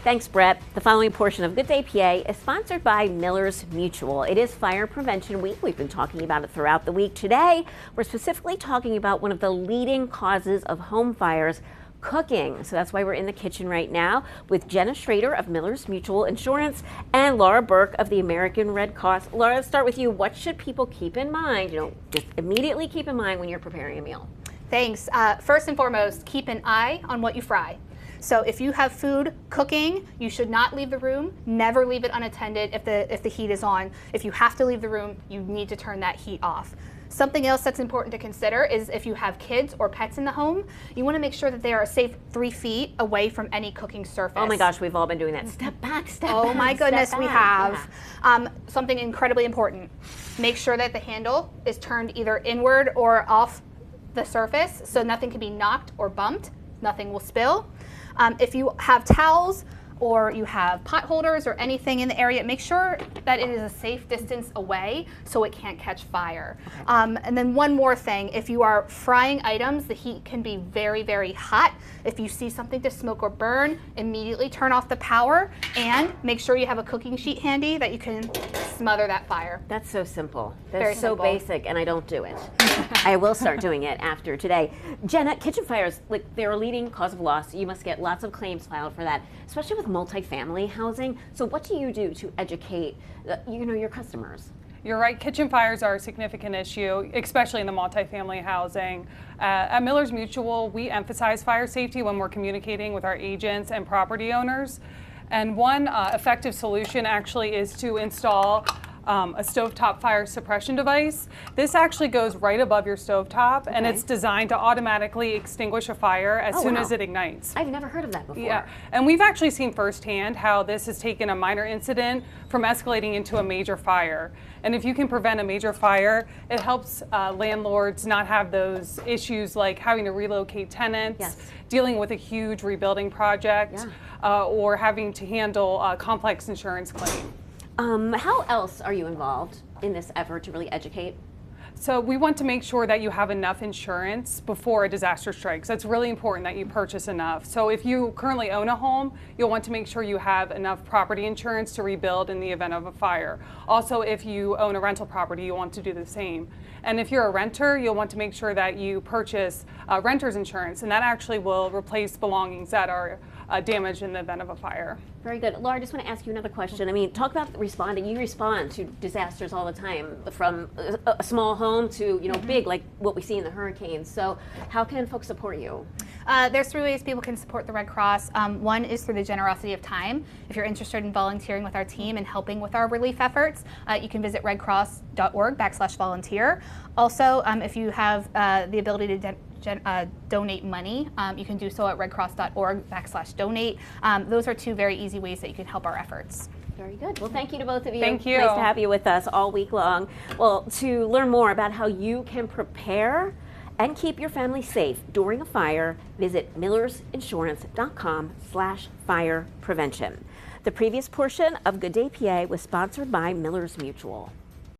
Thanks, Brett. The following portion of Good Day PA is sponsored by Miller's Mutual. It is Fire Prevention Week. We've been talking about it throughout the week. Today, we're specifically talking about one of the leading causes of home fires, cooking. So that's why we're in the kitchen right now with Jenna Schrader of Miller's Mutual Insurance and Laura Burke of the American Red Cross. Laura, let's start with you. What should people keep in mind, just immediately keep in mind when you're preparing a meal? Thanks. First and foremost, keep an eye on what you fry. So if you have food cooking, you should not leave the room. Never leave it unattended if the heat is on. If you have to leave the room, you need to turn that heat off. Something else that's important to consider is if you have kids or pets in the home, you want to make sure that they are a safe 3 feet away from any cooking surface. Oh my gosh, we've all been doing that. Step back, step back. Oh my goodness, we have. Yeah. Something incredibly important. Make sure that the handle is turned either inward or off the surface so nothing can be knocked or bumped. Nothing will spill. If you have towels or you have pot holders or anything in the area, make sure that it is a safe distance away so it can't catch fire. Okay. And then one more thing, if you are frying items, the heat can be very, very hot. If you see something to smoke or burn, immediately turn off the power and make sure you have a cooking sheet handy that you can smother that fire. That's so simple. That's very so simple. Basic, and I don't do it. I will start doing it after today. Jenna, kitchen fires, they're a leading cause of loss. You must get lots of claims filed for that, especially with multifamily housing. So what do you do to educate your customers? You're right, kitchen fires are a significant issue, especially in the multifamily housing. At Miller's Mutual, we emphasize fire safety when we're communicating with our agents and property owners. And one effective solution actually is to install a stovetop fire suppression device. This actually goes right above your stovetop, and it's designed to automatically extinguish a fire as soon as it ignites. I've never heard of that before. Yeah, and we've actually seen firsthand how this has taken a minor incident from escalating into a major fire. And if you can prevent a major fire, it helps landlords not have those issues like having to relocate tenants, dealing with a huge rebuilding project, or having to handle a complex insurance claim. How else are you involved in this effort to really educate? So we want to make sure that you have enough insurance before a disaster strikes. That's really important that you purchase enough. So if you currently own a home, you'll want to make sure you have enough property insurance to rebuild in the event of a fire. Also, if you own a rental property, you want to do the same. And if you're a renter, you'll want to make sure that you purchase renter's insurance, and that actually will replace belongings that are damaged in the event of a fire. Very good. Laura, I just want to ask you another question. I mean, talk about responding. You respond to disasters all the time, from a small home to big, like what we see in the hurricanes. So how can folks support you? There's 3 ways people can support the Red Cross. One is through the generosity of time. If you're interested in volunteering with our team and helping with our relief efforts, you can visit redcross.org/volunteer. Also, if you have the ability to donate money, you can do so at redcross.org/donate. Those are 2 very easy ways that you can help our efforts. Very good. Well, thank you to both of you. Thank you. Nice to have you with us all week long. Well, to learn more about how you can prepare and keep your family safe during a fire, visit millersinsurance.com/fire prevention. The previous portion of Good Day PA was sponsored by Miller's Mutual.